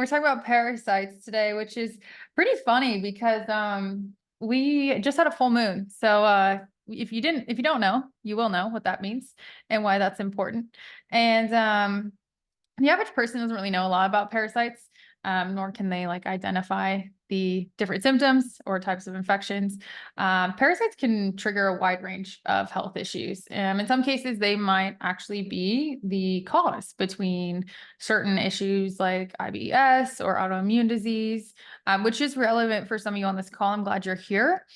We're talking about parasites today, which is pretty funny because we just had a full moon. So if you don't know, you will know what that means and why that's important. And the average person doesn't really know a lot about parasites, nor can they like identify the different symptoms or types of infections. Parasites can trigger a wide range of health issues. In some cases, they might actually be the cause between certain issues like IBS or autoimmune disease, which is relevant for some of you on this call. I'm glad you're here.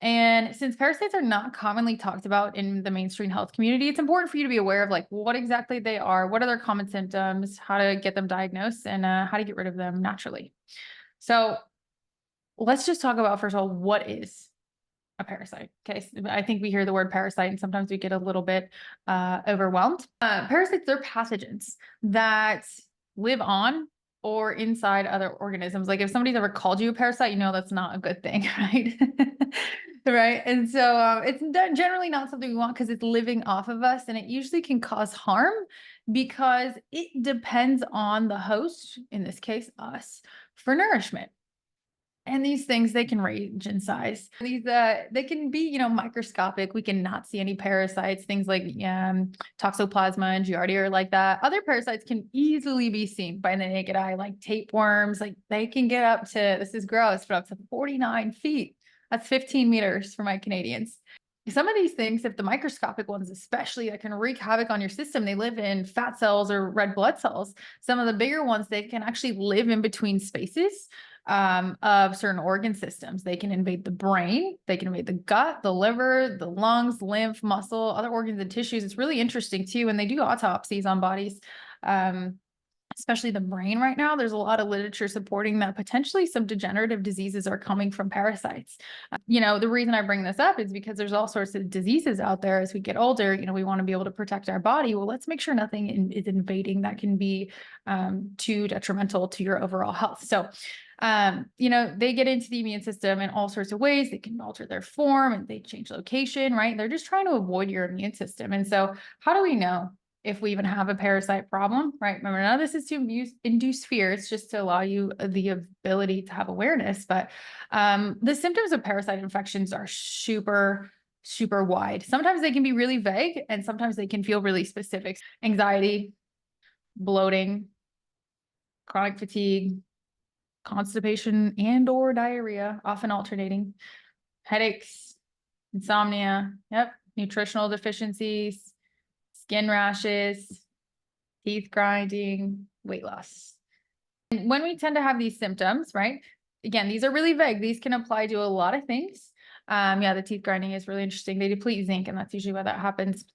And since parasites are not commonly talked about in the mainstream health community, it's important for you to be aware of like what exactly they are, what are their common symptoms, how to get them diagnosed, and how to get rid of them naturally. So let's just talk about, first of all, what is a parasite. Okay, so I think we hear the word parasite and sometimes we get a little bit overwhelmed. Parasites, they're pathogens that live on or inside other organisms. Like if somebody's ever called you a parasite, you know that's not a good thing, right? Right. And so it's generally not something we want because it's living off of us, and it usually can cause harm because it depends on the host, in this case, us, for nourishment. And these things, they can range in size. These, they can be, microscopic. We cannot see any parasites, things like toxoplasma and giardia are like that. Other parasites can easily be seen by the naked eye, like tapeworms. Like they can get up to, this is gross, but up to 49 feet. That's 15 meters for my Canadians. Some of these things, if the microscopic ones especially, that can wreak havoc on your system, they live in fat cells or red blood cells. Some of the bigger ones, they can actually live in between spaces of certain organ systems. They can invade the brain, they can invade the gut, the liver, the lungs, lymph, muscle, other organs and tissues. It's really interesting too. When they do autopsies on bodies, especially the brain right now, there's a lot of literature supporting that potentially some degenerative diseases are coming from parasites. The reason I bring this up is because there's all sorts of diseases out there as we get older. We want to be able to protect our body. Well, let's make sure nothing is invading that can be too detrimental to your overall health. So, they get into the immune system in all sorts of ways. They can alter their form and they change location, right? They're just trying to avoid your immune system. And so how do we know if we even have a parasite problem, right? Remember, none of this is to induce fear. It's just to allow you the ability to have awareness. But the symptoms of parasite infections are super, super wide. Sometimes they can be really vague and sometimes they can feel really specific. Anxiety, bloating, chronic fatigue, constipation and or diarrhea, often alternating, headaches, insomnia, nutritional deficiencies, skin rashes, teeth grinding, weight loss. And when we tend to have these symptoms, right? Again, these are really vague. These can apply to a lot of things. The teeth grinding is really interesting. They deplete zinc, and that's usually why that happens.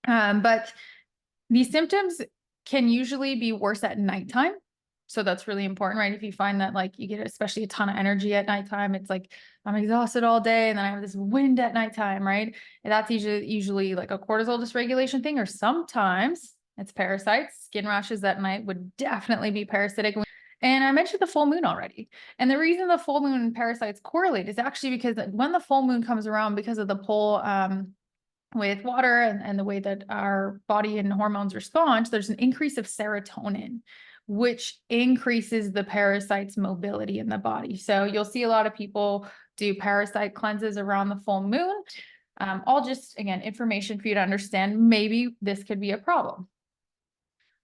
But these symptoms can usually be worse at nighttime. So that's really important, right? If you find that like you get especially a ton of energy at nighttime, it's like I'm exhausted all day and then I have this wind at nighttime, right? And that's usually like a cortisol dysregulation thing, or sometimes it's parasites. Skin rashes at night would definitely be parasitic. And I mentioned the full moon already. And the reason the full moon and parasites correlate is actually because when the full moon comes around, because of the pull with water and the way that our body and hormones respond, there's an increase of serotonin, which increases the parasite's mobility in the body. So you'll see a lot of people do parasite cleanses around the full moon. All just, again, information for you to understand. Maybe this could be a problem.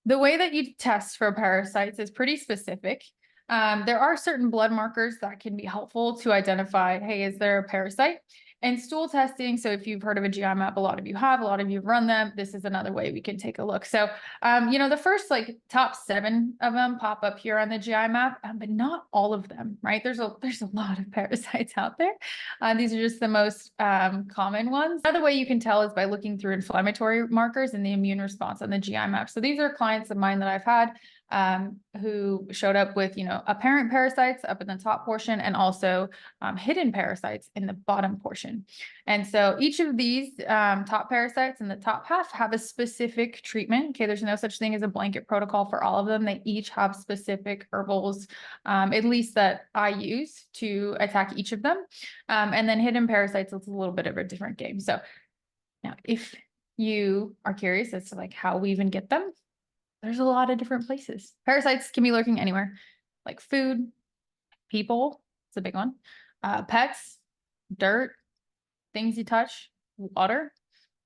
The way that you test for parasites is pretty specific. There are certain blood markers that can be helpful to identify, hey, is there a parasite? And stool testing, so if you've heard of a GI map, a lot of you have run them. This is another way we can take a look. So, the first like top 7 of them pop up here on the GI map, but not all of them, right? There's a lot of parasites out there. These are just the most common ones. Another way you can tell is by looking through inflammatory markers and the immune response on the GI map. So these are clients of mine that I've had who showed up with, apparent parasites up in the top portion and also hidden parasites in the bottom portion. And so each of these top parasites in the top half have a specific treatment. Okay, there's no such thing as a blanket protocol for all of them. They each have specific herbals, at least that I use to attack each of them. And then hidden parasites, it's a little bit of a different game. So now if you are curious as to like how we even get them, there's a lot of different places. Parasites can be lurking anywhere. like food, people, it's a big one, pets, dirt, things you touch, water.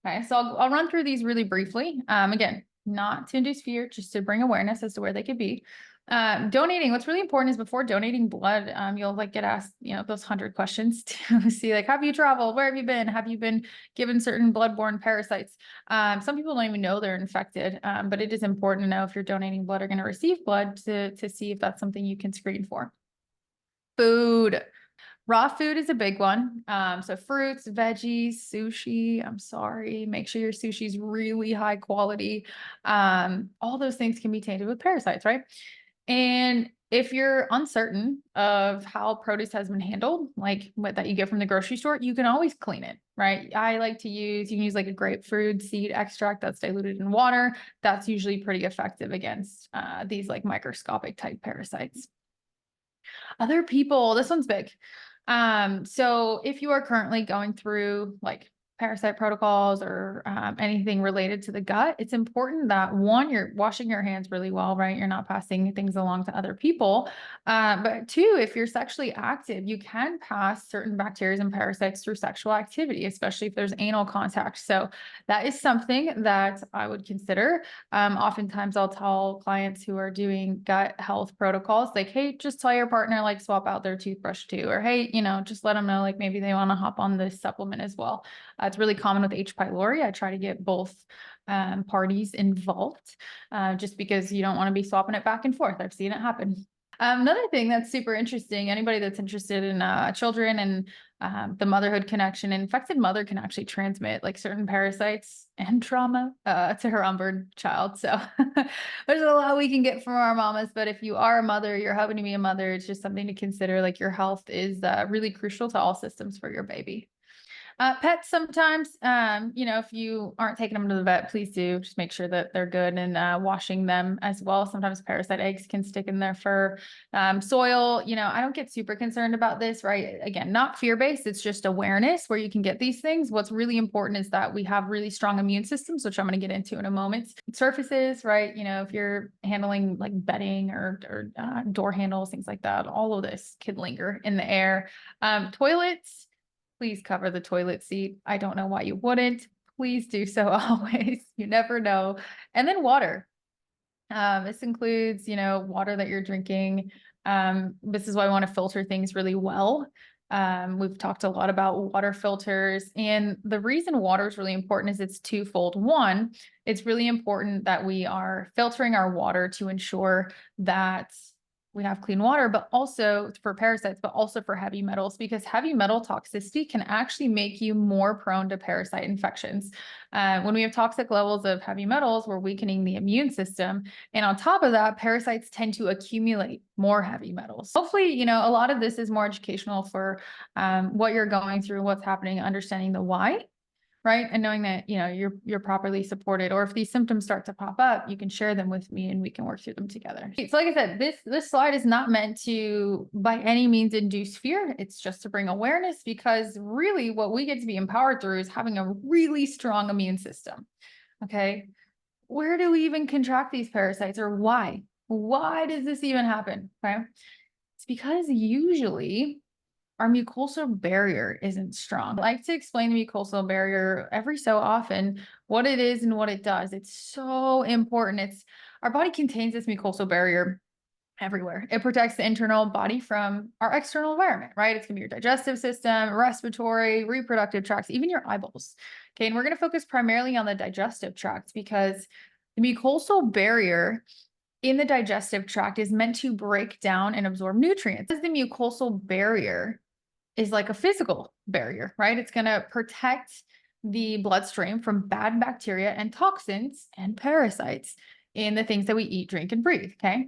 Okay, so I'll run through these really briefly. Again, not to induce fear, just to bring awareness as to where they could be. Donating, what's really important is before donating blood, you'll like get asked, those 100 questions to see like, have you traveled? Where have you been? Have you been given certain bloodborne parasites? Some people don't even know they're infected, but it is important to know if you're donating blood or going to receive blood to see if that's something you can screen for. Food. Raw food is a big one. So fruits, veggies, sushi. I'm sorry. Make sure your sushi is really high quality. All those things can be tainted with parasites, right? And if you're uncertain of how produce has been handled, like what that you get from the grocery store, you can always clean it, right? I like to use, you can use like a grapefruit seed extract that's diluted in water. That's usually pretty effective against these like microscopic type parasites. Other people, this one's big. So if you are currently going through like parasite protocols or anything related to the gut, it's important that one, you're washing your hands really well, right? You're not passing things along to other people. But two, if you're sexually active, you can pass certain bacteria and parasites through sexual activity, especially if there's anal contact. So that is something that I would consider. Oftentimes I'll tell clients who are doing gut health protocols, like, hey, just tell your partner, like swap out their toothbrush too, or hey, just let them know, like maybe they want to hop on this supplement as well. It's really common with H. pylori. I try to get both parties involved just because you don't want to be swapping it back and forth. I've seen it happen. Another thing that's super interesting, anybody that's interested in children and the motherhood connection, an infected mother can actually transmit like certain parasites and trauma to her unborn child. So there's a lot we can get from our mamas, but if you are a mother, you're hoping to be a mother, it's just something to consider. Like your health is really crucial to all systems for your baby. Pets sometimes, if you aren't taking them to the vet, please do just make sure that they're good and washing them as well. Sometimes parasite eggs can stick in their fur. Soil, I don't get super concerned about this, right? Again, not fear-based, it's just awareness where you can get these things. What's really important is that we have really strong immune systems, which I'm going to get into in a moment. Surfaces, right? If you're handling like bedding or door handles, things like that, all of this could linger in the air. Toilets. Please cover the toilet seat. I don't know why you wouldn't. Please do so always. You never know. And then water. This includes, water that you're drinking. This is why I want to filter things really well. We've talked a lot about water filters, and the reason water is really important is it's twofold. One, it's really important that we are filtering our water to ensure that we have clean water, but also for parasites, but also for heavy metals, because heavy metal toxicity can actually make you more prone to parasite infections. When we have toxic levels of heavy metals, we're weakening the immune system. And on top of that, parasites tend to accumulate more heavy metals. Hopefully, a lot of this is more educational for what you're going through, what's happening, understanding the why. Right. And knowing that, you're properly supported, or if these symptoms start to pop up, you can share them with me and we can work through them together. So like I said, this slide is not meant to by any means induce fear. It's just to bring awareness, because really what we get to be empowered through is having a really strong immune system. Okay. Where do we even contract these parasites, or why? Why does this even happen? Okay. It's because usually our mucosal barrier isn't strong. I like to explain the mucosal barrier every so often, what it is and what it does. It's so important. Our body contains this mucosal barrier everywhere. It protects the internal body from our external environment, right? It's gonna be your digestive system, respiratory, reproductive tracts, even your eyeballs. Okay, and we're gonna focus primarily on the digestive tract, because the mucosal barrier in the digestive tract is meant to break down and absorb nutrients. The mucosal barrier is like a physical barrier, right? It's going to protect the bloodstream from bad bacteria and toxins and parasites in the things that we eat, drink, and breathe. Okay.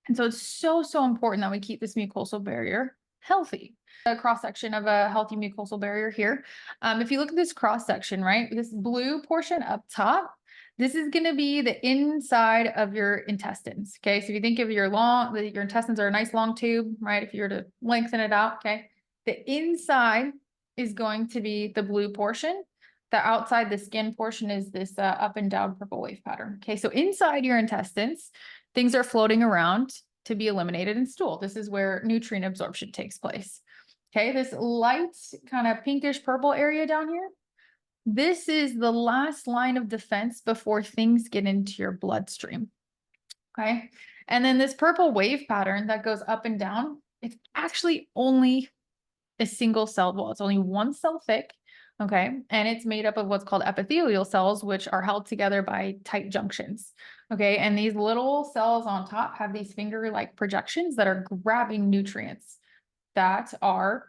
And so it's so, so important that we keep this mucosal barrier healthy. A cross section of a healthy mucosal barrier here. If you look at this cross section, right, this blue portion up top, this is going to be the inside of your intestines. Okay. So if you think of your intestines are a nice long tube, right? If you were to lengthen it out, okay. The inside is going to be the blue portion. The outside, the skin portion, is this up and down purple wave pattern. Okay, so inside your intestines, things are floating around. to be eliminated in stool. This is where nutrient absorption takes place. Okay, this light kind of pinkish purple area down here, this is the last line of defense before things get into your bloodstream. Okay, and then this purple wave pattern that goes up and down, it's actually only a single celled wall. It's only one cell thick. Okay. And it's made up of what's called epithelial cells, which are held together by tight junctions. Okay. And these little cells on top have these finger-like projections that are grabbing nutrients that are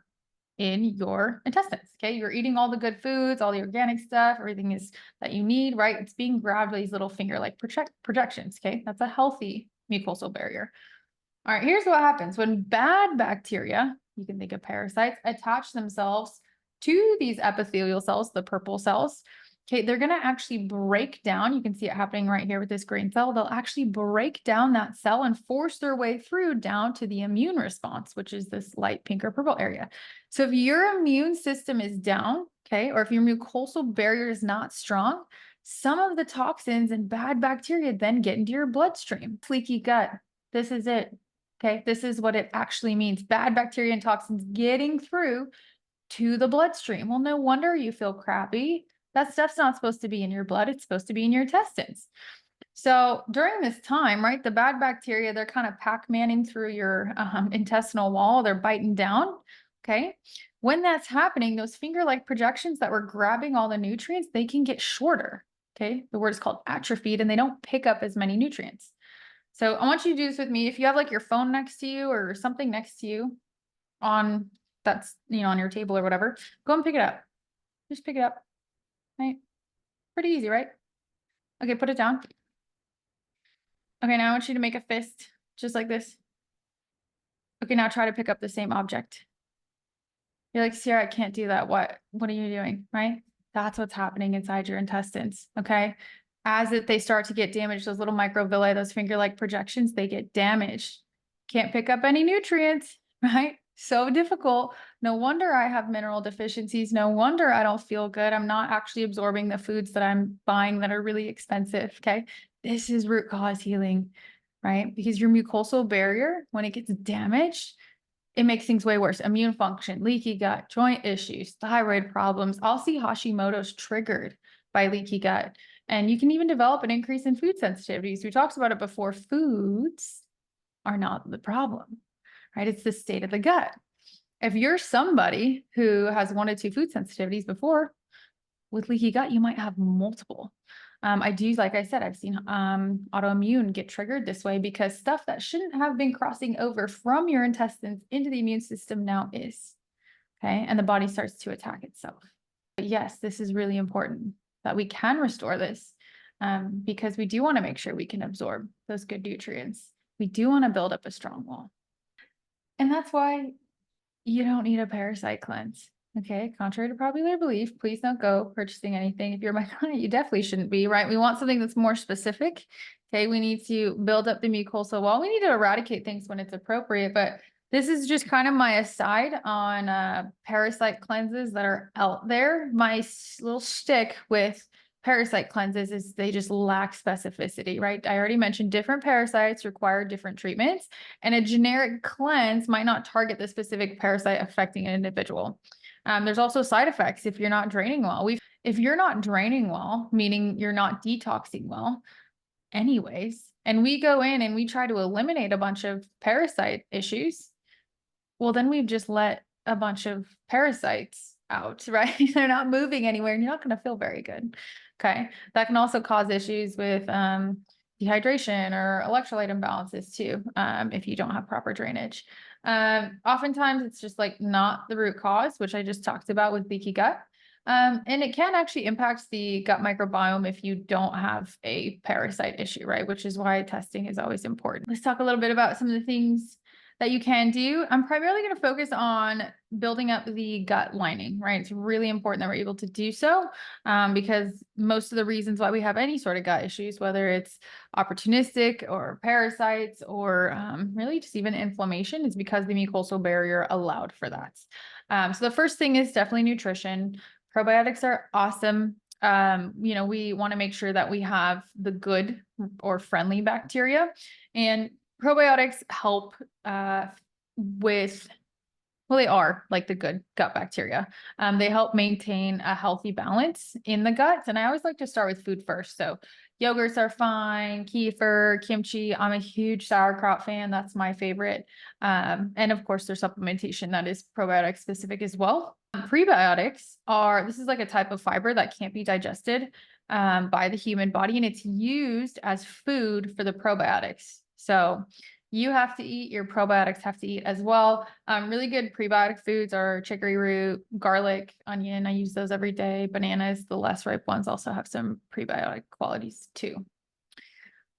in your intestines. Okay. You're eating all the good foods, all the organic stuff, everything is that you need, right? It's being grabbed by these little finger-like projections. Okay. That's a healthy mucosal barrier. All right, here's what happens when bad bacteria, you can think of parasites, attach themselves to these epithelial cells, the purple cells. Okay, they're going to actually break down. You can see it happening right here with this green cell. They'll actually break down that cell and force their way through down to the immune response, which is this light pink or purple area. So if your immune system is down, okay, or if your mucosal barrier is not strong, some of the toxins and bad bacteria then get into your bloodstream. Leaky gut. This is it. Okay, this is what it actually means. Bad bacteria and toxins getting through to the bloodstream. Well, no wonder you feel crappy. That stuff's not supposed to be in your blood. It's supposed to be in your intestines. So during this time, right, the bad bacteria, they're kind of Pac-Manning through your intestinal wall. They're biting down. Okay. When that's happening, those finger-like projections that were grabbing all the nutrients, they can get shorter. Okay. The word is called atrophied, and they don't pick up as many nutrients. So I want you to do this with me. If you have like your phone next to you or something next to you on that's, on your table or whatever, go and pick it up. Just pick it up, right? Pretty easy, right? Okay, put it down. Okay, now I want you to make a fist just like this. Okay, now try to pick up the same object. You're like, Sierra, I can't do that. What are you doing, right? That's what's happening inside your intestines, okay? As they start to get damaged, those little microvilli, those finger-like projections, they get damaged. Can't pick up any nutrients, right? So difficult. No wonder I have mineral deficiencies. No wonder I don't feel good. I'm not actually absorbing the foods that I'm buying that are really expensive, okay? This is root cause healing, right? Because your mucosal barrier, when it gets damaged, it makes things way worse. Immune function, leaky gut, joint issues, thyroid problems. I'll see Hashimoto's triggered by leaky gut. And you can even develop an increase in food sensitivities. We talked about it before. Foods are not the problem, right? It's the state of the gut. If you're somebody who has 1 or 2 food sensitivities before, with leaky gut, you might have multiple. Like I said, I've seen autoimmune get triggered this way because stuff that shouldn't have been crossing over from your intestines into the immune system now is, okay? And the body starts to attack itself. But yes, this is really important that we can restore this because we do want to make sure we can absorb those good nutrients. We do want to build up a strong wall. And that's why you don't need a parasite cleanse. Okay, contrary to popular belief, please don't go purchasing anything. If you're my client, you definitely shouldn't be, right? We want something that's more specific. Okay, we need to build up the mucosal wall. We need to eradicate things when it's appropriate, but this is just kind of my aside on parasite cleanses that are out there. My little shtick with parasite cleanses is they just lack specificity, right? I already mentioned different parasites require different treatments, and a generic cleanse might not target the specific parasite affecting an individual. There's also side effects if you're not draining well. If you're not draining well, meaning you're not detoxing well anyways, and we go in and we try to eliminate a bunch of parasite issues, well, then we've just let a bunch of parasites out, right? They're not moving anywhere and you're not going to feel very good. Okay. That can also cause issues with dehydration or electrolyte imbalances too, if you don't have proper drainage. Oftentimes it's just like not the root cause, which I just talked about with leaky gut. And it can actually impact the gut microbiome if you don't have a parasite issue, right? Which is why testing is always important. Let's talk a little bit about some of the things that you can do. I'm primarily going to focus on building up the gut lining, right? It's really important that we're able to do so because most of the reasons why we have any sort of gut issues, whether it's opportunistic or parasites or really just even inflammation, is because the mucosal barrier allowed for that. So the first thing is definitely nutrition. Probiotics are awesome. We want to make sure that we have the good or friendly bacteria. And Probiotics help with, well, they are like the good gut bacteria. They help maintain a healthy balance in the gut. And I always like to start with food first. So yogurts are fine, kefir, kimchi. I'm a huge sauerkraut fan. That's my favorite. And of course, there's supplementation that is probiotic specific as well. Prebiotics are, this is like a type of fiber that can't be digested by the human body, and it's used as food for the probiotics. So you have to eat, your probiotics have to eat as well. Really good prebiotic foods are chicory root, garlic, onion. I use those every day. Bananas, the less ripe ones, also have some prebiotic qualities too.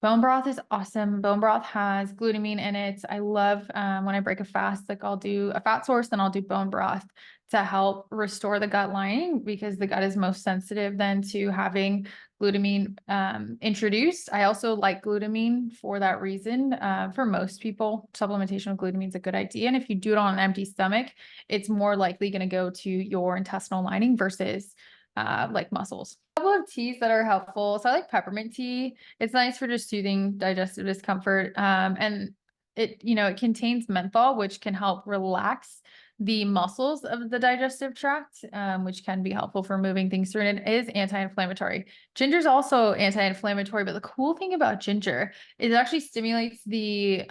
Bone broth is awesome. Bone broth has glutamine in it. I love when I break a fast, like I'll do a fat source, then I'll do bone broth to help restore the gut lining, because the gut is most sensitive then to having glutamine introduced. I also like glutamine for that reason. For most people, supplementation with glutamine is a good idea. And if you do it on an empty stomach, it's more likely going to go to your intestinal lining versus like muscles. A couple of teas that are helpful. So I like peppermint tea. It's nice for just soothing digestive discomfort. And it, it contains menthol, which can help relax the muscles of the digestive tract, which can be helpful for moving things through. And it is anti-inflammatory. Ginger is also anti-inflammatory, but the cool thing about ginger is it actually stimulates the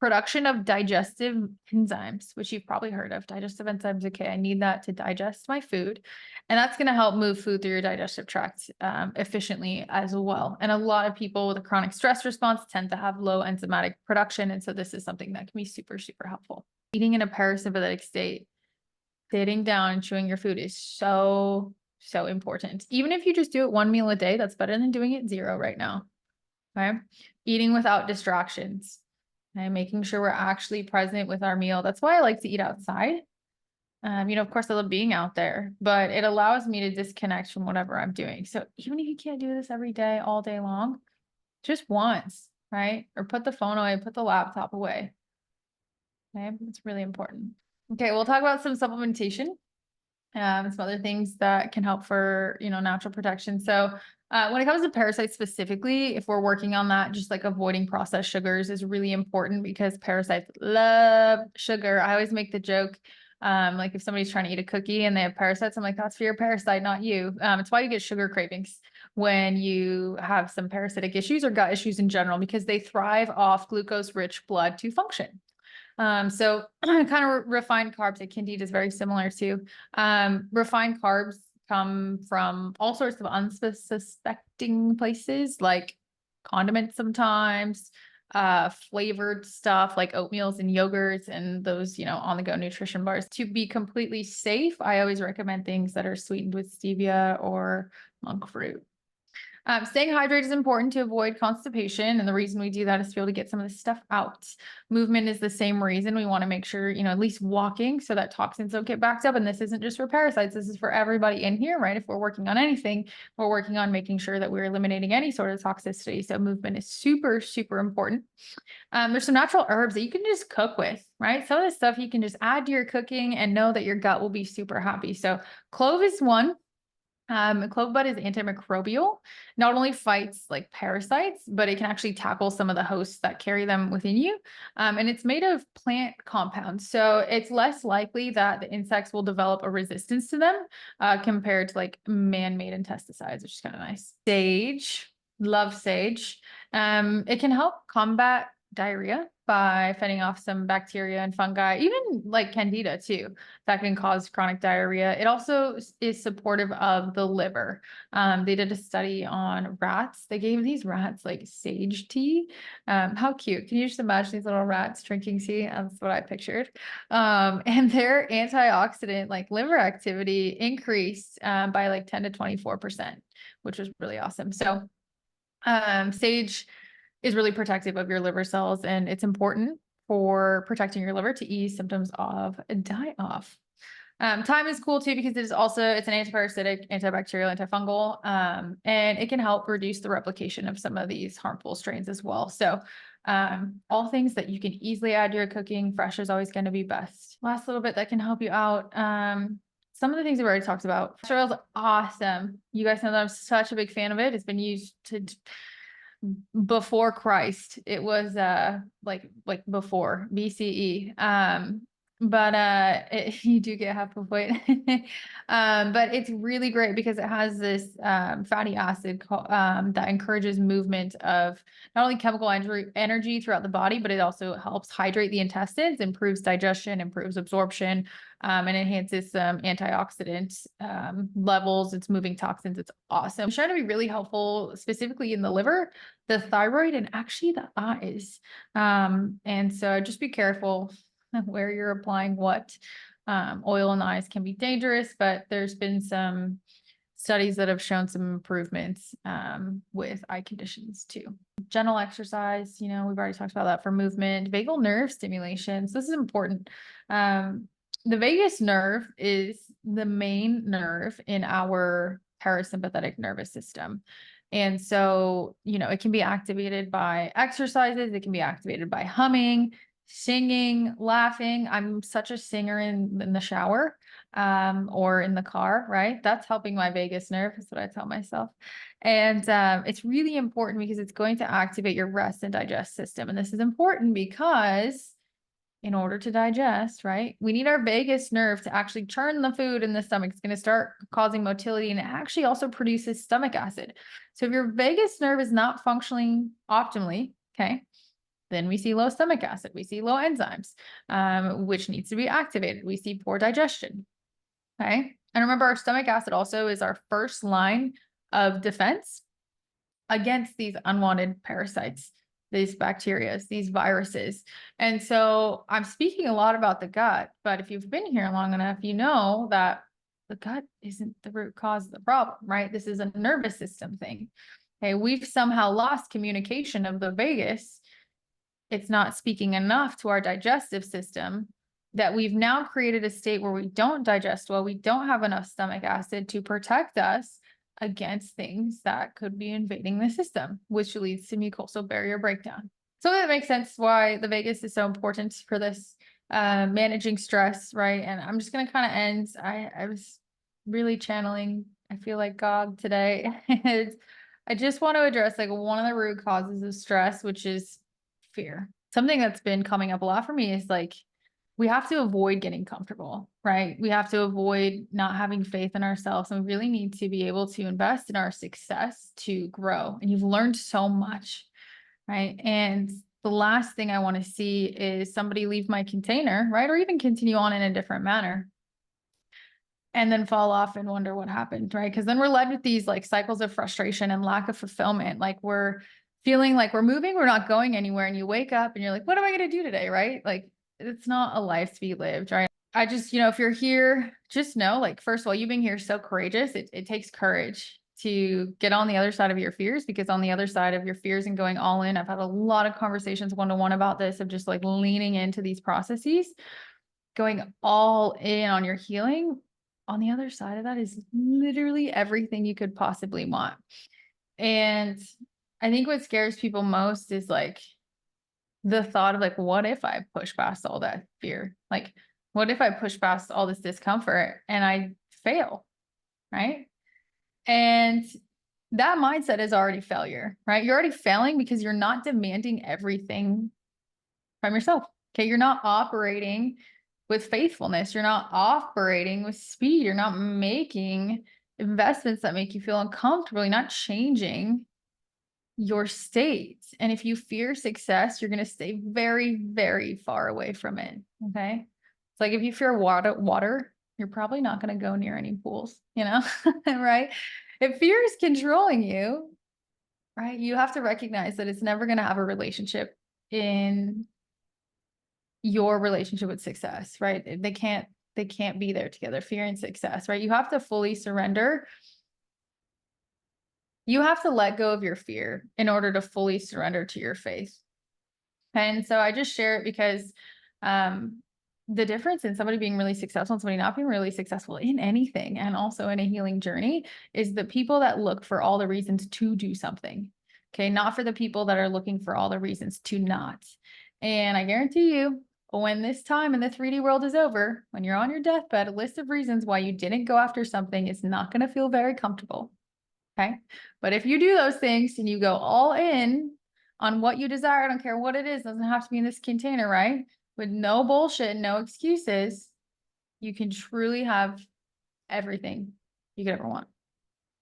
production of digestive enzymes, which you've probably heard of. Digestive enzymes, okay, I need that to digest my food. And that's going to help move food through your digestive tract efficiently as well. And a lot of people with a chronic stress response tend to have low enzymatic production. And so this is something that can be super, super helpful. Eating in a parasympathetic state, sitting down and chewing your food is so, so important. Even if you just do it one meal a day, that's better than doing it 0 right now. Okay. Eating without distractions. Okay? Making sure we're actually present with our meal. That's why I like to eat outside. Of course I love being out there, but it allows me to disconnect from whatever I'm doing. So even if you can't do this every day, all day long, just once, right? Or put the phone away, put the laptop away. Okay, it's really important. Okay, we'll talk about some supplementation. Some other things that can help for, natural protection. So when it comes to parasites specifically, if we're working on that, just like avoiding processed sugars is really important, because parasites love sugar. I always make the joke, like if somebody's trying to eat a cookie and they have parasites, I'm like, that's for your parasite, not you. It's why you get sugar cravings when you have some parasitic issues or gut issues in general, because they thrive off glucose-rich blood to function. So kind of refined carbs, like candida is very similar to, refined carbs come from all sorts of unsuspecting places, like condiments sometimes, flavored stuff like oatmeals and yogurts and those, on the go nutrition bars. To be completely safe, I always recommend things that are sweetened with stevia or monk fruit. Staying hydrated is important to avoid constipation. And the reason we do that is to be able to get some of this stuff out. Movement is the same reason. We want to make sure, at least walking so that toxins don't get backed up. And this isn't just for parasites. This is for everybody in here, right? If we're working on anything, we're working on making sure that we're eliminating any sort of toxicity. So movement is super, super important. There's some natural herbs that you can just cook with, right? Some of this stuff you can just add to your cooking and know that your gut will be super happy. So clove is one. Clove bud is antimicrobial, not only fights like parasites, but it can actually tackle some of the hosts that carry them within you. And it's made of plant compounds. So it's less likely that the insects will develop a resistance to them compared to like man-made insecticides, which is kind of nice. Sage, love sage. It can help combat diarrhea by fending off some bacteria and fungi, even like candida too, that can cause chronic diarrhea. It also is supportive of the liver. They did a study on rats. They gave these rats like sage tea. How cute. Can you just imagine these little rats drinking tea? That's what I pictured. And their antioxidant, like liver activity, increased by like 10 to 24%, which was really awesome. So sage is really protective of your liver cells, and it's important for protecting your liver to ease symptoms of die-off. Thyme is cool too, because it's an antiparasitic, antibacterial, antifungal, and it can help reduce the replication of some of these harmful strains as well. So all things that you can easily add to your cooking. Fresh is always going to be best. Last little bit that can help you out. Some of the things we've already talked about. Castor oil is awesome. You guys know that I'm such a big fan of it. It's been used to before Christ. It was like before BCE. But you do get half a point. But it's really great because it has this fatty acid that encourages movement of not only chemical energy throughout the body, but it also helps hydrate the intestines, improves digestion, improves absorption, and enhances some antioxidant levels. It's moving toxins. It's awesome. It's trying to be really helpful, specifically in the liver, the thyroid, and actually the eyes. And so just be careful where you're applying what. Oil in the eyes can be dangerous, but there's been some studies that have shown some improvements with eye conditions too. Gentle exercise, we've already talked about that for movement. Vagal nerve stimulation. So this is important. The vagus nerve is the main nerve in our parasympathetic nervous system. And so, it can be activated by exercises. It can be activated by humming, singing, laughing. I'm such a singer in the shower or in the car, right? That's helping my vagus nerve, is what I tell myself. And it's really important because it's going to activate your rest and digest system. And this is important because in order to digest, right, we need our vagus nerve to actually churn the food in the stomach. It's going to start causing motility, and it actually also produces stomach acid. So if your vagus nerve is not functioning optimally, okay, then we see low stomach acid, we see low enzymes, which needs to be activated. We see poor digestion, okay? And remember, our stomach acid also is our first line of defense against these unwanted parasites, these bacteria, these viruses. And so I'm speaking a lot about the gut, but if you've been here long enough, you know that the gut isn't the root cause of the problem, right? This is a nervous system thing. Okay, we've somehow lost communication of the vagus. It's not speaking enough to our digestive system that we've now created a state where we don't digest well. We don't have enough stomach acid to protect us against things that could be invading the system, which leads to mucosal barrier breakdown. So that makes sense why the vagus is so important for this managing stress, right? And I'm just going to kind of end. I was really channeling, I feel like God today. And I just want to address like one of the root causes of stress, which is fear. Something that's been coming up a lot for me is like, we have to avoid getting comfortable, right? We have to avoid not having faith in ourselves. And we really need to be able to invest in our success to grow. And you've learned so much, right? And the last thing I want to see is somebody leave my container, right? Or even continue on in a different manner and then fall off and wonder what happened, right? Because then we're led with these like cycles of frustration and lack of fulfillment. Like we're feeling like we're moving, we're not going anywhere. And you wake up and you're like, what am I going to do today, right? Like it's not a life to be lived, right? I just, if you're here, just know, like, first of all, you being here is so courageous. It takes courage to get on the other side of your fears, because on the other side of your fears and going all in, I've had a lot of conversations one-to-one about this, of just like leaning into these processes, going all in on your healing. On the other side of that is literally everything you could possibly want. And I think what scares people most is like the thought of like, what if I push past all that fear? Like, what if I push past all this discomfort and I fail, right? And that mindset is already failure, right? You're already failing because you're not demanding everything from yourself. Okay. You're not operating with faithfulness. You're not operating with speed. You're not making investments that make you feel uncomfortable. You're not changing your state. And if you fear success, you're going to stay very, very far away from it. Okay. It's like if you fear water, you're probably not going to go near any pools, right? If fear is controlling you, right, you have to recognize that it's never going to have a relationship in your relationship with success, right? They can't be there together, fear and success, right? You have to fully surrender. You have to let go of your fear in order to fully surrender to your faith. And so I just share it because the difference in somebody being really successful and somebody not being really successful in anything, and also in a healing journey, is the people that look for all the reasons to do something. Okay. Not for the people that are looking for all the reasons to not. And I guarantee you, when this time in the 3D world is over, when you're on your deathbed, a list of reasons why you didn't go after something is not going to feel very comfortable. Okay. But if you do those things and you go all in on what you desire, I don't care what it is, doesn't have to be in this container, right? With no bullshit, no excuses, you can truly have everything you could ever want.